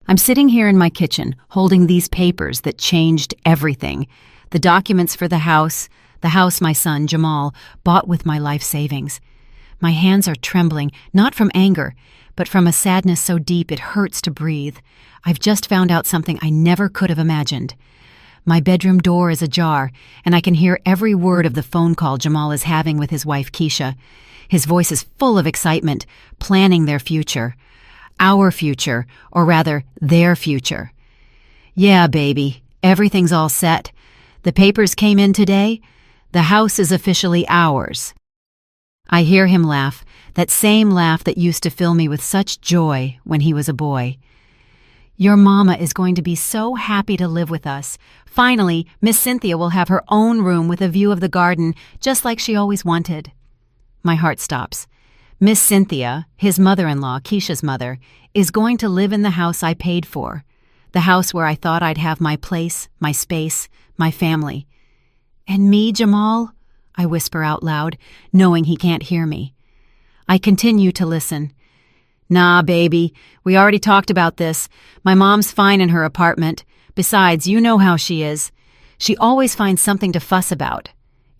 I'm sitting here in my kitchen, holding these papers that changed everything. The documents for the house my son, Jamal, bought with my life savings. My hands are trembling, not from anger, but from a sadness so deep it hurts to breathe. I've just found out something I never could have imagined. My bedroom door is ajar, and I can hear every word of the phone call Jamal is having with his wife, Keisha. His voice is full of excitement, planning their future. Our future, or rather, their future. Yeah, baby, everything's all set. The papers came in today. The house is officially ours. I hear him laugh, that same laugh that used to fill me with such joy when he was a boy. Your mama is going to be so happy to live with us. Finally, Miss Cynthia will have her own room with a view of the garden, just like she always wanted. My heart stops. Miss Cynthia, his mother-in-law, Keisha's mother, is going to live in the house I paid for. The house where I thought I'd have my place, my space, my family. And me, Jamal? I whisper out loud, knowing he can't hear me. I continue to listen. Nah, baby, we already talked about this. My mom's fine in her apartment. Besides, you know how she is. She always finds something to fuss about.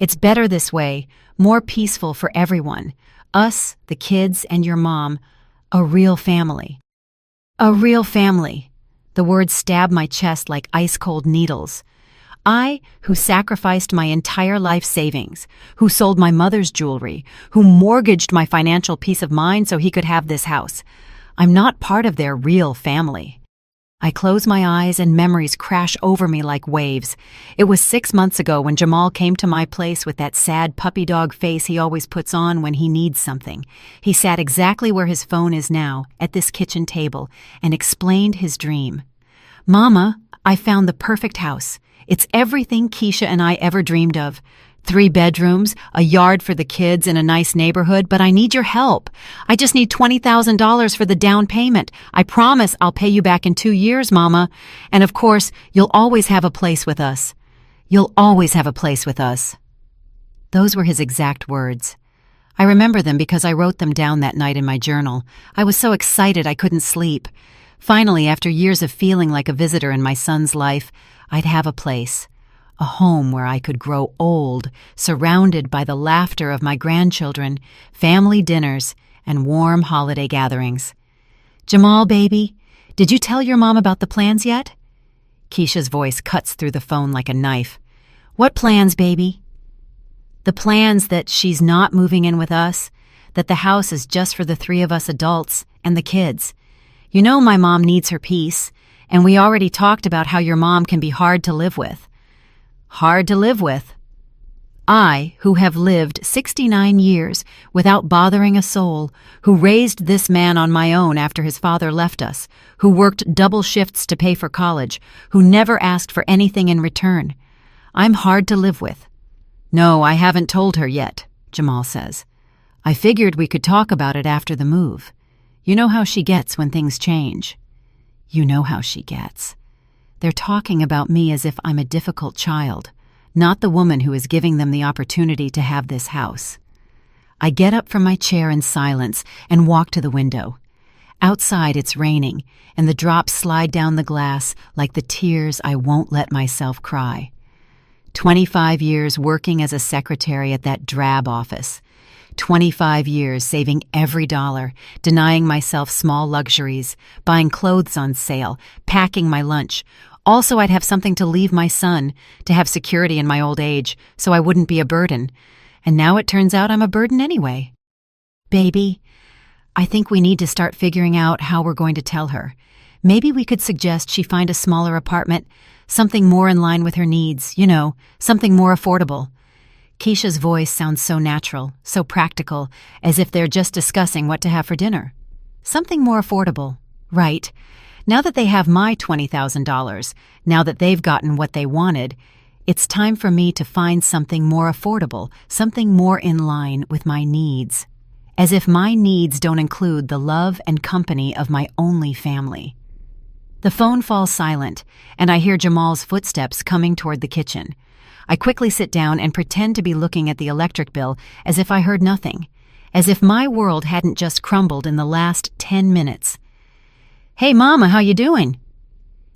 It's better this way, more peaceful for everyone. Us, the kids, and your mom. A real family. A real family. The words stab my chest like ice-cold needles. I, who sacrificed my entire life savings, who sold my mother's jewelry, who mortgaged my financial peace of mind so he could have this house. I'm not part of their real family. I close my eyes and memories crash over me like waves. It was 6 months ago when Jamal came to my place with that sad puppy dog face he always puts on when he needs something. He sat exactly where his phone is now, at this kitchen table, and explained his dream. Mama, I found the perfect house. It's everything Keisha and I ever dreamed of. 3 bedrooms, a yard for the kids in a nice neighborhood, but I need your help. I just need $20,000 for the down payment. I promise I'll pay you back in 2 years, Mama. And of course, you'll always have a place with us. You'll always have a place with us. Those were his exact words. I remember them because I wrote them down that night in my journal. I was so excited I couldn't sleep. Finally, after years of feeling like a visitor in my son's life, I'd have a place. A home where I could grow old, surrounded by the laughter of my grandchildren, family dinners, and warm holiday gatherings. Jamal, baby, did you tell your mom about the plans yet? Keisha's voice cuts through the phone like a knife. What plans, baby? The plans that she's not moving in with us, that the house is just for the 3 of us adults and the kids. You know my mom needs her peace, and we already talked about how your mom can be hard to live with. Hard to live with. I, who have lived 69 years without bothering a soul, who raised this man on my own after his father left us, who worked double shifts to pay for college, who never asked for anything in return. I'm hard to live with. No, I haven't told her yet, Jamal says. I figured we could talk about it after the move. You know how she gets when things change. You know how she gets. They're talking about me as if I'm a difficult child, not the woman who is giving them the opportunity to have this house. I get up from my chair in silence and walk to the window. Outside it's raining, and the drops slide down the glass like the tears I won't let myself cry. 25 years working as a secretary at that drab office. 25 years saving every dollar, denying myself small luxuries, buying clothes on sale, packing my lunch. Also, I'd have something to leave my son, to have security in my old age, so I wouldn't be a burden. And now it turns out I'm a burden anyway. Baby, I think we need to start figuring out how we're going to tell her. Maybe we could suggest she find a smaller apartment, something more in line with her needs, something more affordable. Keisha's voice sounds so natural, so practical, as if they're just discussing what to have for dinner. Something more affordable. Right. Now that they have my $20,000, now that they've gotten what they wanted, it's time for me to find something more affordable, something more in line with my needs. As if my needs don't include the love and company of my only family. The phone falls silent, and I hear Jamal's footsteps coming toward the kitchen. I quickly sit down and pretend to be looking at the electric bill as if I heard nothing, as if my world hadn't just crumbled in the last 10 minutes. "Hey, Mama, how you doing?"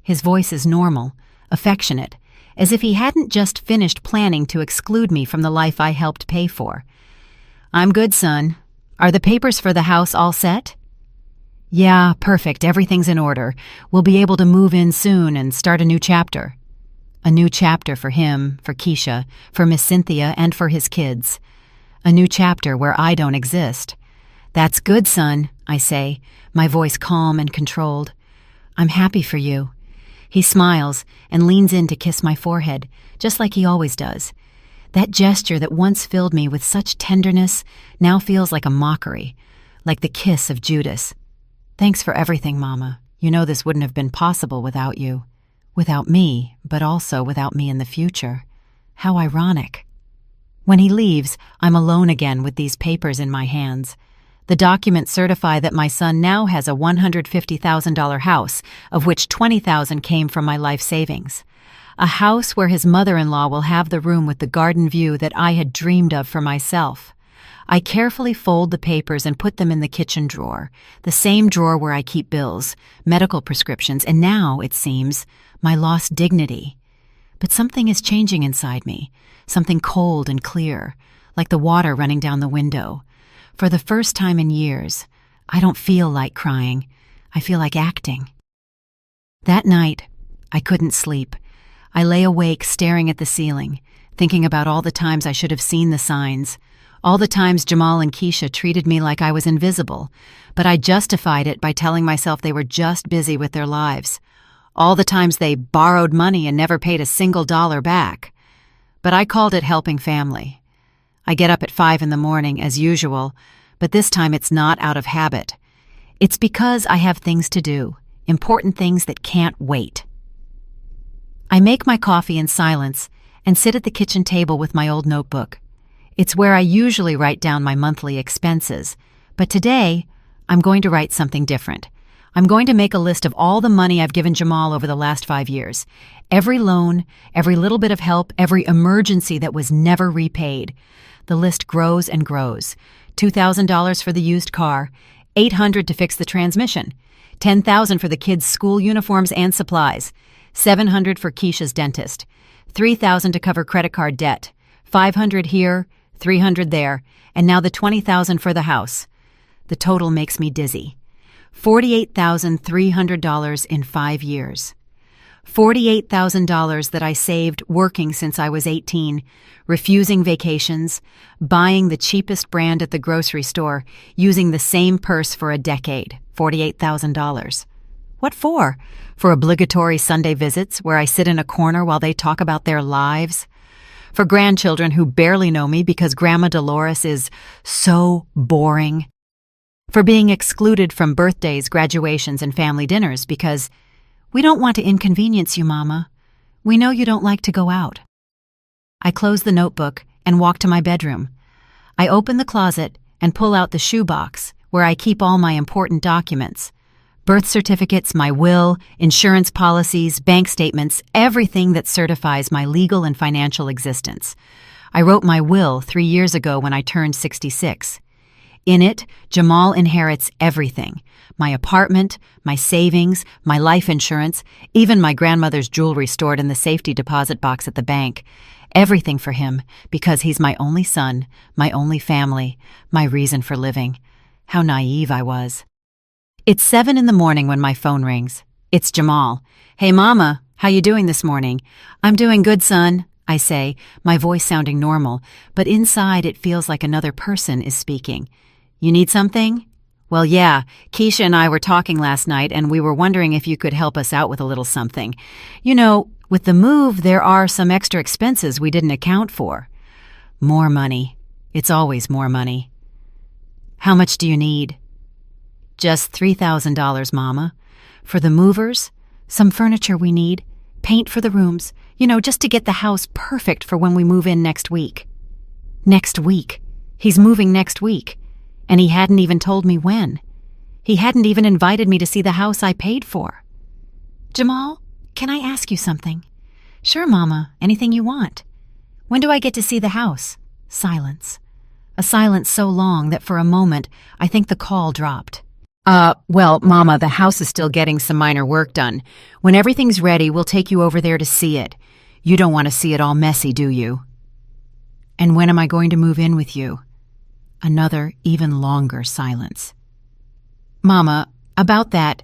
His voice is normal, affectionate, as if he hadn't just finished planning to exclude me from the life I helped pay for. "I'm good, son. Are the papers for the house all set?" "Yeah, perfect. Everything's in order. We'll be able to move in soon and start a new chapter." A new chapter for him, for Keisha, for Miss Cynthia, and for his kids. A new chapter where I don't exist. "That's good, son," I say, my voice calm and controlled. "I'm happy for you." He smiles and leans in to kiss my forehead, just like he always does. That gesture that once filled me with such tenderness now feels like a mockery, like the kiss of Judas. "Thanks for everything, Mama. You know this wouldn't have been possible without you. Without me, but also without me in the future. How ironic." When he leaves, I'm alone again with these papers in my hands. The documents certify that my son now has a $150,000 house, of which $20,000 came from my life savings. A house where his mother-in-law will have the room with the garden view that I had dreamed of for myself. I carefully fold the papers and put them in the kitchen drawer, the same drawer where I keep bills, medical prescriptions, and now, it seems, my lost dignity. But something is changing inside me, something cold and clear, like the water running down the window. For the first time in years, I don't feel like crying. I feel like acting. That night, I couldn't sleep. I lay awake staring at the ceiling, thinking about all the times I should have seen the signs, all the times Jamal and Keisha treated me like I was invisible, but I justified it by telling myself they were just busy with their lives. All the times they borrowed money and never paid a single dollar back. But I called it helping family. I get up at 5 in the morning, as usual, but this time it's not out of habit. It's because I have things to do, important things that can't wait. I make my coffee in silence and sit at the kitchen table with my old notebook. It's where I usually write down my monthly expenses, but today I'm going to write something different. I'm going to make a list of all the money I've given Jamal over the last 5 years. Every loan, every little bit of help, every emergency that was never repaid. The list grows and grows. $2,000 for the used car, $800 to fix the transmission, $10,000 for the kids' school uniforms and supplies, $700 for Keisha's dentist, $3,000 to cover credit card debt, $500 here, $300 there, and now the $20,000 for the house. The total makes me dizzy. $48,300 in 5 years. $48,000 that I saved working since I was 18, refusing vacations, buying the cheapest brand at the grocery store, using the same purse for a decade. $48,000. What for? For obligatory Sunday visits where I sit in a corner while they talk about their lives? For grandchildren who barely know me because Grandma Dolores is so boring? For being excluded from birthdays, graduations, and family dinners because we don't want to inconvenience you, Mama. We know you don't like to go out. I close the notebook and walk to my bedroom. I open the closet and pull out the shoebox where I keep all my important documents. Birth certificates, my will, insurance policies, bank statements, everything that certifies my legal and financial existence. I wrote my will 3 years ago when I turned 66. In it, Jamal inherits everything. My apartment, my savings, my life insurance, even my grandmother's jewelry stored in the safety deposit box at the bank. Everything for him, because he's my only son, my only family, my reason for living. How naive I was. It's 7 in the morning when my phone rings. It's Jamal. "Hey, Mama, how you doing this morning?" "I'm doing good, son," I say, my voice sounding normal, but inside it feels like another person is speaking. "You need something?" "Well, yeah, Keisha and I were talking last night and we were wondering if you could help us out with a little something. You know, with the move, there are some extra expenses we didn't account for." More money. It's always more money. "How much do you need?" "Just $3,000, Mama. For the movers, some furniture we need, paint for the rooms, just to get the house perfect for when we move in next week." Next week. He's moving next week. And he hadn't even told me when. He hadn't even invited me to see the house I paid for. "Jamal, can I ask you something?" "Sure, Mama, anything you want." "When do I get to see the house?" Silence. A silence so long that for a moment I think the call dropped. Well, Mama, the house is still getting some minor work done. When everything's ready, we'll take you over there to see it. You don't want to see it all messy, do you? And when am I going to move in with you? Another, even longer silence. Mama, about that,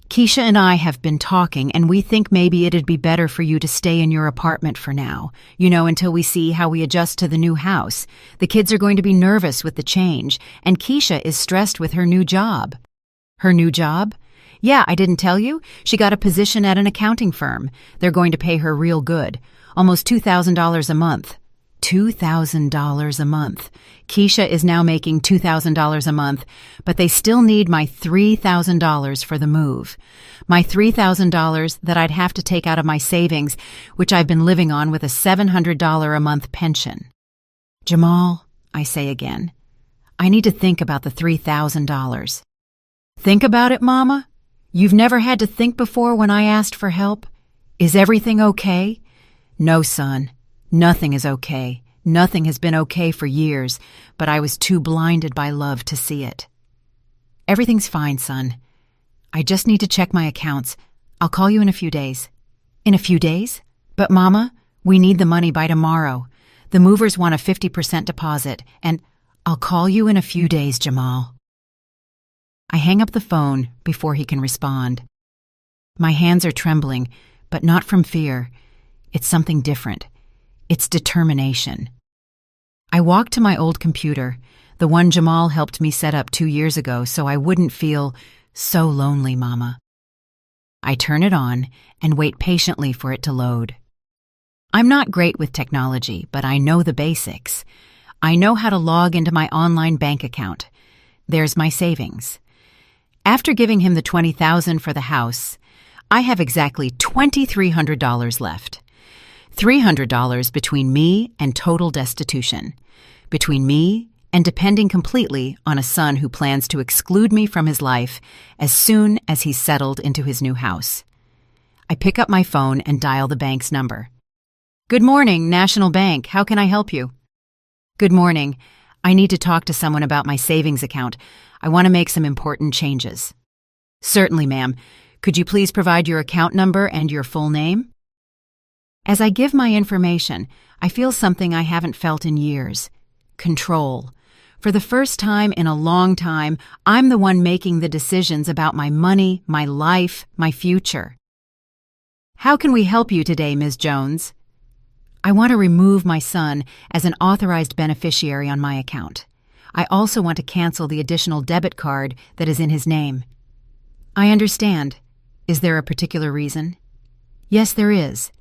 Keisha and I have been talking, and we think maybe it'd be better for you to stay in your apartment for now, until we see how we adjust to the new house. The kids are going to be nervous with the change, and Keisha is stressed with her new job. Her new job? Yeah, I didn't tell you? She got a position at an accounting firm. They're going to pay her real good, almost $2,000 a month. $2,000 a month. Keisha is now making $2,000 a month, but they still need my $3,000 for the move. My $3,000 that I'd have to take out of my savings, which I've been living on with a $700 a month pension. Jamal, I say again, I need to think about the $3,000. Think about it, Mama? You've never had to think before when I asked for help? Is everything okay? No, son. Nothing is okay. Nothing has been okay for years, but I was too blinded by love to see it. Everything's fine, son. I just need to check my accounts. I'll call you in a few days. In a few days? But Mama, we need the money by tomorrow. The movers want a 50% deposit, and I'll call you in a few days, Jamal. I hang up the phone before he can respond. My hands are trembling, but not from fear. It's something different. It's determination. I walk to my old computer, the one Jamal helped me set up 2 years ago so I wouldn't feel so lonely, Mama. I turn it on and wait patiently for it to load. I'm not great with technology, but I know the basics. I know how to log into my online bank account. There's my savings. After giving him the $20,000 for the house, I have exactly $2,300 left. $300 between me and total destitution, between me and depending completely on a son who plans to exclude me from his life as soon as he's settled into his new house. I pick up my phone and dial the bank's number. Good morning, National Bank. How can I help you? Good morning. I need to talk to someone about my savings account. I want to make some important changes. Certainly, ma'am. Could you please provide your account number and your full name? As I give my information, I feel something I haven't felt in years. Control. For the first time in a long time, I'm the one making the decisions about my money, my life, my future. How can we help you today, Ms. Jones? I want to remove my son as an authorized beneficiary on my account. I also want to cancel the additional debit card that is in his name. I understand. Is there a particular reason? Yes, there is.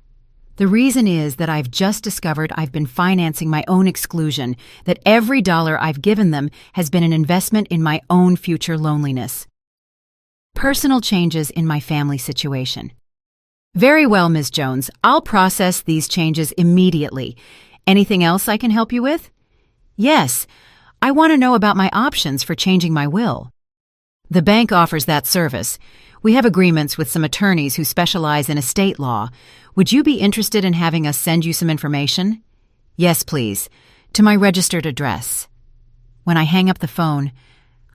The reason is that I've just discovered I've been financing my own exclusion, that every dollar I've given them has been an investment in my own future loneliness. Personal changes in my family situation. Very well, Ms. Jones. I'll process these changes immediately. Anything else I can help you with? Yes. I want to know about my options for changing my will. The bank offers that service. We have agreements with some attorneys who specialize in estate law. Would you be interested in having us send you some information? Yes, please. To my registered address. When I hang up the phone,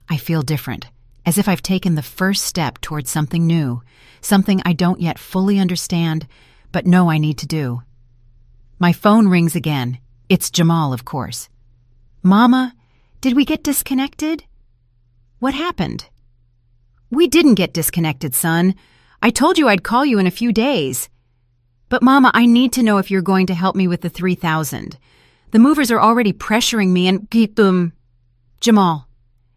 I feel different, as if I've taken the first step towards something new, something I don't yet fully understand, but know I need to do. My phone rings again. It's Jamal, of course. Mama, did we get disconnected? What happened? We didn't get disconnected, son. I told you I'd call you in a few days. But Mama, I need to know if you're going to help me with the $3,000. The movers are already pressuring me and keep them. Jamal,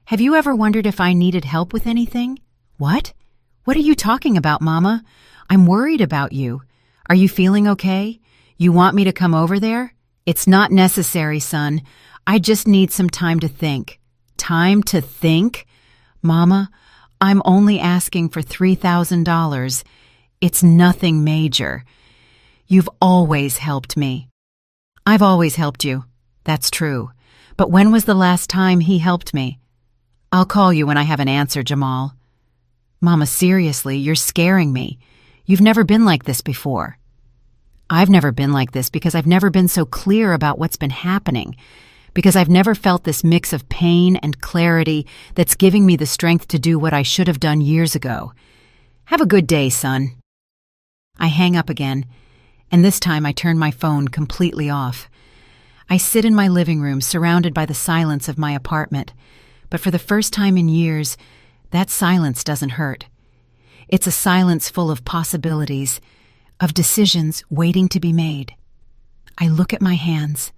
have you ever wondered if I needed help with anything? What? What are you talking about, Mama? I'm worried about you. Are you feeling okay? You want me to come over there? It's not necessary, son. I just need some time to think. Time to think? Mama, I'm only asking for $3,000. It's nothing major. You've always helped me. I've always helped you. That's true. But when was the last time he helped me? I'll call you when I have an answer, Jamal. Mama, seriously, you're scaring me. You've never been like this before. I've never been like this because I've never been so clear about what's been happening. because I've never felt this mix of pain and clarity that's giving me the strength to do what I should have done years ago. Have a good day, son. I hang up again, and this time I turn my phone completely off. I sit in my living room surrounded by the silence of my apartment, but for the first time in years, that silence doesn't hurt. It's a silence full of possibilities, of decisions waiting to be made. I look at my hands,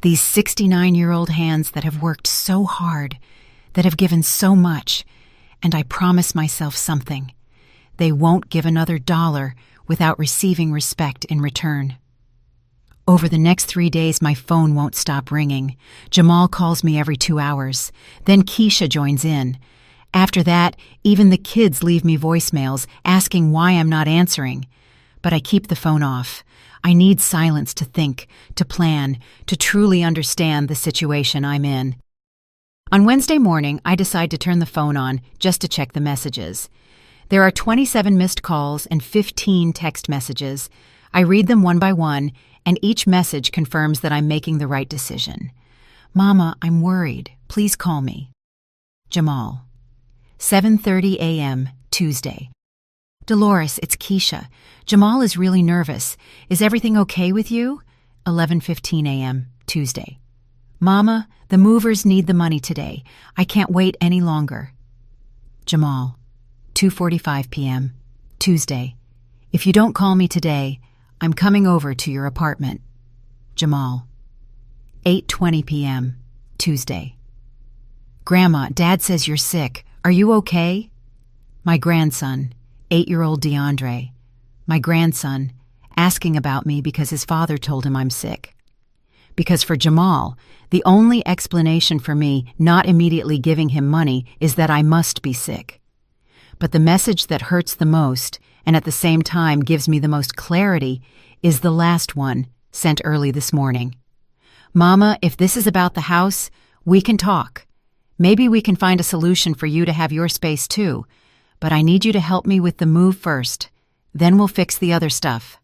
these 69-year-old hands that have worked so hard, that have given so much, and I promise myself something. They won't give another dollar without receiving respect in return. Over the next 3 days, my phone won't stop ringing. Jamal calls me every 2 hours. Then Keisha joins in. After that, even the kids leave me voicemails asking why I'm not answering. But I keep the phone off. I need silence to think, to plan, to truly understand the situation I'm in. On Wednesday morning, I decide to turn the phone on just to check the messages. There are 27 missed calls and 15 text messages. I read them one by one, and each message confirms that I'm making the right decision. Mama, I'm worried. Please call me. Jamal. 7:30 a.m., Tuesday. Dolores, it's Keisha. Jamal is really nervous. Is everything okay with you? 11:15 a.m., Tuesday. Mama, the movers need the money today. I can't wait any longer. Jamal. 2:45 p.m., Tuesday. If you don't call me today, I'm coming over to your apartment. Jamal. 8:20 p.m., Tuesday. Grandma, Dad says you're sick. Are you okay? My grandson, 8-year-old DeAndre. My grandson, asking about me because his father told him I'm sick. Because for Jamal, the only explanation for me not immediately giving him money is that I must be sick. But the message that hurts the most, and at the same time gives me the most clarity, is the last one, sent early this morning. Mama, if this is about the house, we can talk. Maybe we can find a solution for you to have your space too, but I need you to help me with the move first. Then we'll fix the other stuff.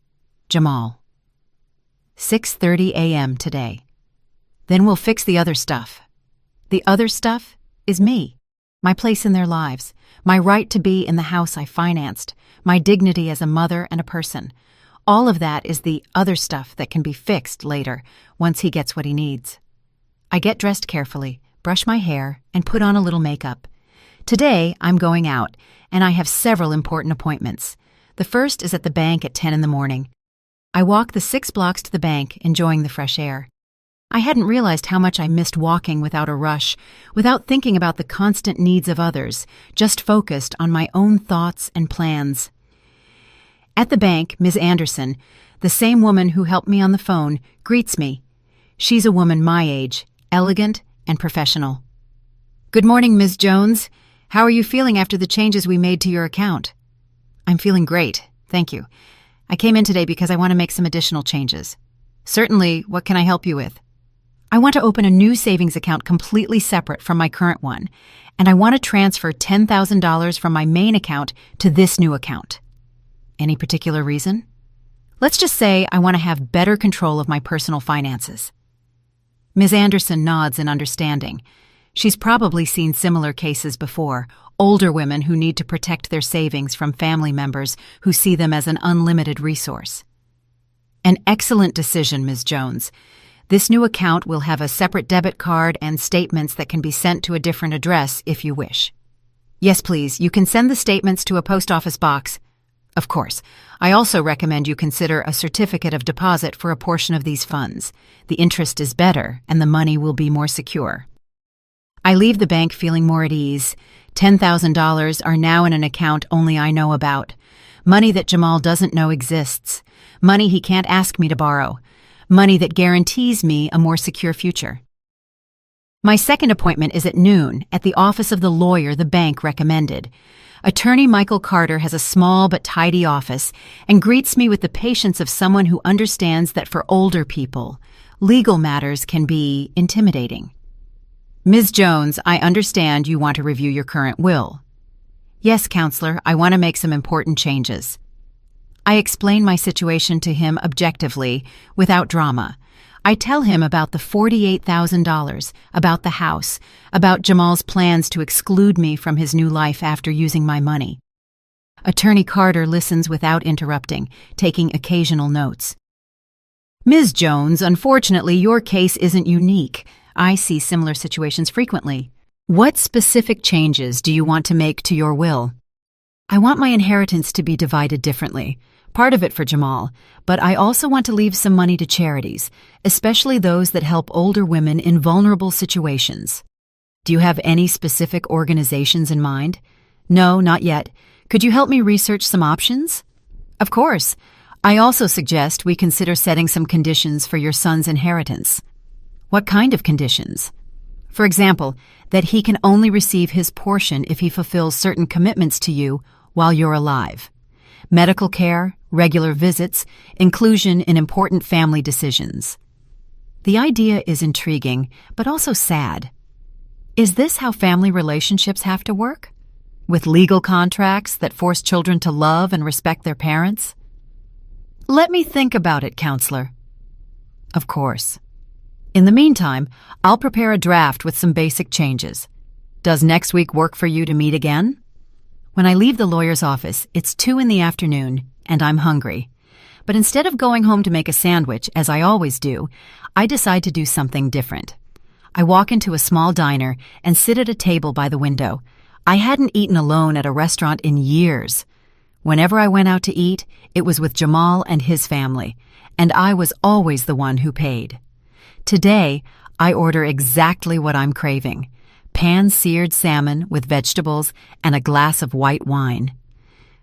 Jamal. 6:30 a.m. today. Then we'll fix the other stuff. The other stuff is me, my place in their lives, my right to be in the house I financed, my dignity as a mother and a person. All of that is the other stuff that can be fixed later, once he gets what he needs. I get dressed carefully, brush my hair, and put on a little makeup. Today, I'm going out, and I have several important appointments. The first is at the bank at 10 in the morning. I walk the 6 blocks to the bank, enjoying the fresh air. I hadn't realized how much I missed walking without a rush, without thinking about the constant needs of others, just focused on my own thoughts and plans. At the bank, Ms. Anderson, the same woman who helped me on the phone, greets me. She's a woman my age, elegant and professional. Good morning, Ms. Jones. How are you feeling after the changes we made to your account? I'm feeling great, thank you. I came in today because I want to make some additional changes. Certainly, what can I help you with? I want to open a new savings account completely separate from my current one, and I want to transfer $10,000 from my main account to this new account. Any particular reason? Let's just say I want to have better control of my personal finances. Ms. Anderson nods in understanding. She's probably seen similar cases before, older women who need to protect their savings from family members who see them as an unlimited resource. An excellent decision, Ms. Jones. This new account will have a separate debit card and statements that can be sent to a different address if you wish. Yes, please. You can send the statements to a post office box. Of course. I also recommend you consider a certificate of deposit for a portion of these funds. The interest is better, and the money will be more secure. I leave the bank feeling more at ease. $10,000 are now in an account only I know about. Money that Jamal doesn't know exists. Money he can't ask me to borrow. Money that guarantees me a more secure future. My second appointment is at noon at the office of the lawyer the bank recommended. Attorney Michael Carter has a small but tidy office and greets me with the patience of someone who understands that for older people, legal matters can be intimidating. Ms. Jones, I understand you want to review your current will. Yes, counselor, I want to make some important changes. I explain my situation to him objectively, without drama. I tell him about the $48,000, about the house, about Jamal's plans to exclude me from his new life after using my money. Attorney Carter listens without interrupting, taking occasional notes. Ms. Jones, unfortunately, your case isn't unique. I see similar situations frequently. What specific changes do you want to make to your will? I want my inheritance to be divided differently, part of it for Jamal, but I also want to leave some money to charities, especially those that help older women in vulnerable situations. Do you have any specific organizations in mind? No, not yet. Could you help me research some options? Of course. I also suggest we consider setting some conditions for your son's inheritance. What kind of conditions? For example, that he can only receive his portion if he fulfills certain commitments to you while you're alive. Medical care, regular visits, inclusion in important family decisions. The idea is intriguing, but also sad. Is this how family relationships have to work? With legal contracts that force children to love and respect their parents? Let me think about it, counselor. Of course. In the meantime, I'll prepare a draft with some basic changes. Does next week work for you to meet again? When I leave the lawyer's office, it's 2 p.m, and I'm hungry. But instead of going home to make a sandwich, as I always do, I decide to do something different. I walk into a small diner and sit at a table by the window. I hadn't eaten alone at a restaurant in years. Whenever I went out to eat, it was with Jamal and his family, and I was always the one who paid. Today, I order exactly what I'm craving: pan-seared salmon with vegetables and a glass of white wine.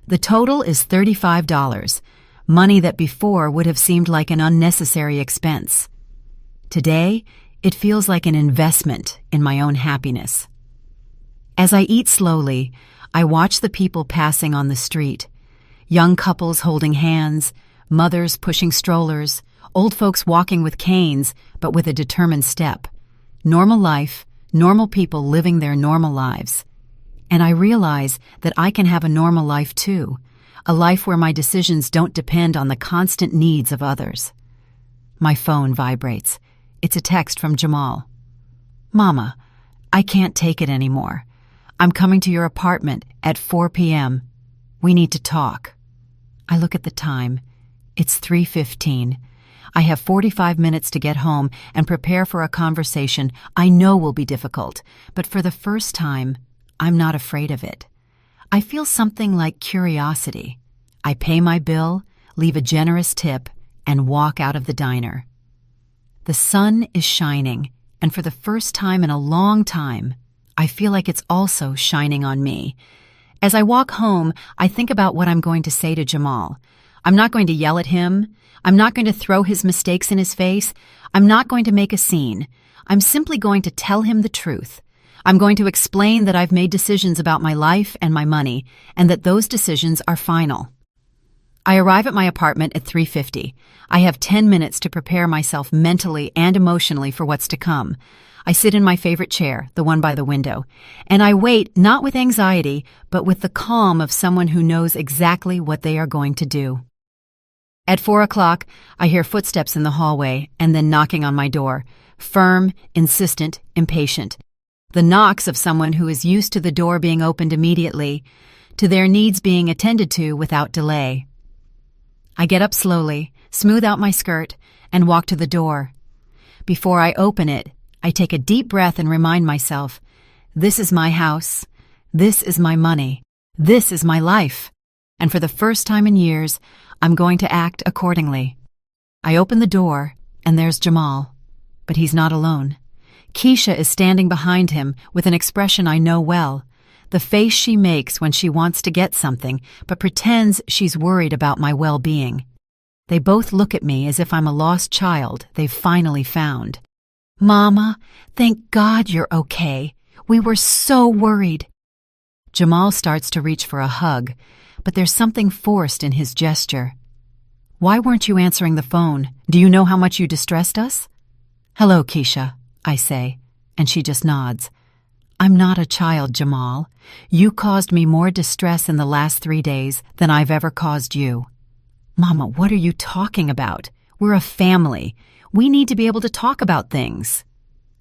The total is $35, money that before would have seemed like an unnecessary expense. Today, it feels like an investment in my own happiness. As I eat slowly, I watch the people passing on the street. Young couples holding hands, mothers pushing strollers, old folks walking with canes, but with a determined step. Normal life, normal people living their normal lives. And I realize that I can have a normal life too, a life where my decisions don't depend on the constant needs of others. My phone vibrates. It's a text from Jamal. Mama, I can't take it anymore. I'm coming to your apartment at 4 p.m. We need to talk. I look at the time. It's 3:15. I have 45 minutes to get home and prepare for a conversation I know will be difficult, but for the first time, I'm not afraid of it. I feel something like curiosity. I pay my bill, leave a generous tip, and walk out of the diner. The sun is shining, and for the first time in a long time, I feel like it's also shining on me. As I walk home, I think about what I'm going to say to Jamal. I'm not going to yell at him. I'm not going to throw his mistakes in his face. I'm not going to make a scene. I'm simply going to tell him the truth. I'm going to explain that I've made decisions about my life and my money, and that those decisions are final. I arrive at my apartment at 3:50. I have 10 minutes to prepare myself mentally and emotionally for what's to come. I sit in my favorite chair, the one by the window, and I wait not with anxiety, but with the calm of someone who knows exactly what they are going to do. At 4 o'clock, I hear footsteps in the hallway and then knocking on my door, firm, insistent, impatient. The knocks of someone who is used to the door being opened immediately, to their needs being attended to without delay. I get up slowly, smooth out my skirt, and walk to the door. Before I open it, I take a deep breath and remind myself, this is my house, this is my money, this is my life, and for the first time in years, I'm going to act accordingly. I open the door, and there's Jamal, but he's not alone. Keisha is standing behind him with an expression I know well, the face she makes when she wants to get something, but pretends she's worried about my well-being. They both look at me as if I'm a lost child they've finally found. Mama, thank God you're okay. We were so worried. Jamal starts to reach for a hug, but there's something forced in his gesture. Why weren't you answering the phone? Do you know how much you distressed us? Hello, Keisha, I say, and she just nods. I'm not a child, Jamal. You caused me more distress in the last 3 days than I've ever caused you. Mama, what are you talking about? We're a family. We need to be able to talk about things.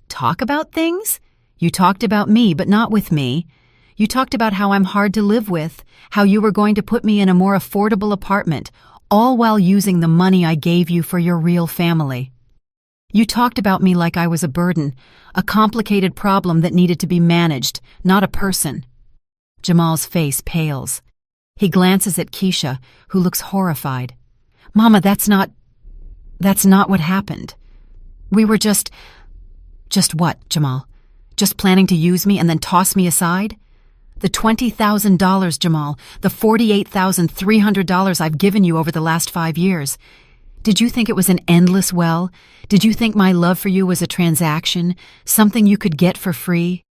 Talk about things? You talked about me, but not with me. You talked about how I'm hard to live with, how you were going to put me in a more affordable apartment, all while using the money I gave you for your real family. You talked about me like I was a burden, a complicated problem that needed to be managed, not a person. Jamal's face pales. He glances at Keisha, who looks horrified. Mama, that's not what happened. We were just what, Jamal? Just planning to use me and then toss me aside? The $20,000, Jamal, the $48,300 I've given you over the last 5 years. Did you think it was an endless well? Did you think my love for you was a transaction, something you could get for free?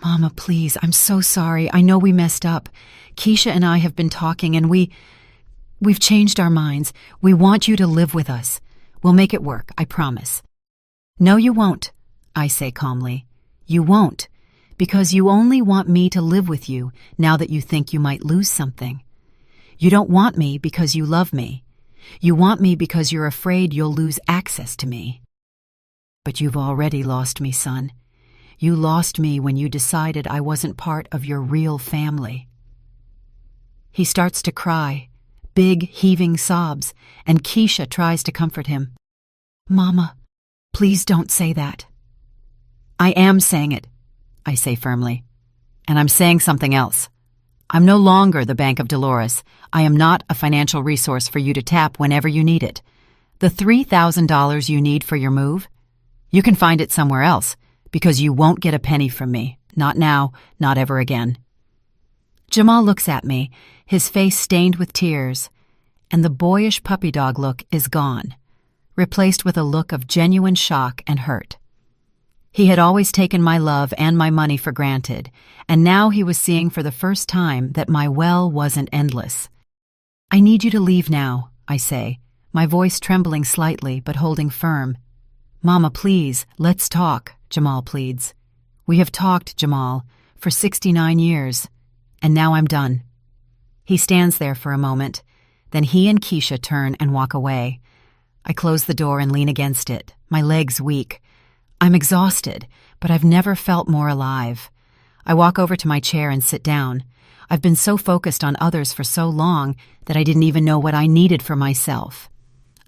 Mama, please, I'm so sorry. I know we messed up. Keisha and I have been talking and we've changed our minds. We want you to live with us. We'll make it work, I promise. No, you won't, I say calmly. You won't, because you only want me to live with you now that you think you might lose something. You don't want me because you love me. You want me because you're afraid you'll lose access to me. But you've already lost me, son. You lost me when you decided I wasn't part of your real family. He starts to cry, big, heaving sobs, and Keisha tries to comfort him. Mama, please don't say that. I am saying it, I say firmly. And I'm saying something else. I'm no longer the Bank of Dolores. I am not a financial resource for you to tap whenever you need it. The $3,000 you need for your move, you can find it somewhere else, because you won't get a penny from me. Not now, not ever again. Jamal looks at me, his face stained with tears, and the boyish puppy dog look is gone, replaced with a look of genuine shock and hurt. He had always taken my love and my money for granted, and now he was seeing for the first time that my well wasn't endless. I need you to leave now, I say, my voice trembling slightly but holding firm. Mama, please, let's talk, Jamal pleads. We have talked, Jamal, for 69 years, and now I'm done. He stands there for a moment, then he and Keisha turn and walk away. I close the door and lean against it, my legs weak. I'm exhausted, but I've never felt more alive. I walk over to my chair and sit down. I've been so focused on others for so long that I didn't even know what I needed for myself.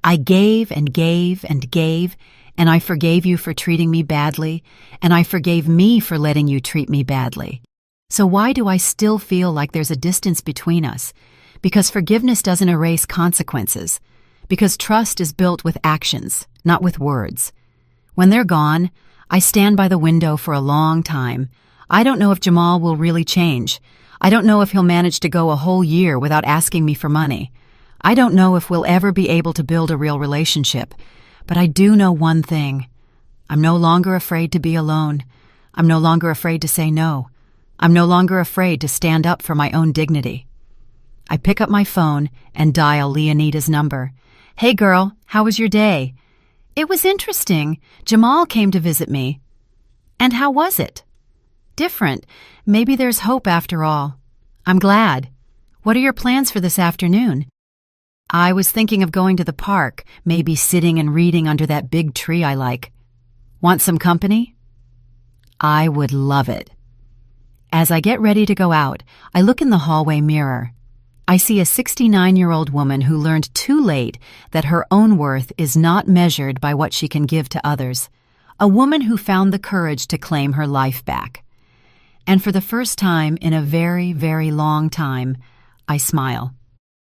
I gave and gave and gave, and I forgave you for treating me badly, and I forgave me for letting you treat me badly. So why do I still feel like there's a distance between us? Because forgiveness doesn't erase consequences. Because trust is built with actions, not with words. When they're gone, I stand by the window for a long time. I don't know if Jamal will really change. I don't know if he'll manage to go a whole year without asking me for money. I don't know if we'll ever be able to build a real relationship. But I do know one thing. I'm no longer afraid to be alone. I'm no longer afraid to say no. I'm no longer afraid to stand up for my own dignity. I pick up my phone and dial Leonida's number. Hey girl, how was your day? It was interesting. Jamal came to visit me. And how was it? Different. Maybe there's hope after all. I'm glad. What are your plans for this afternoon? I was thinking of going to the park, maybe sitting and reading under that big tree I like. Want some company? I would love it. As I get ready to go out, I look in the hallway mirror. I see a 69-year-old woman who learned too late that her own worth is not measured by what she can give to others. A woman who found the courage to claim her life back. And for the first time in a very, very long time, I smile.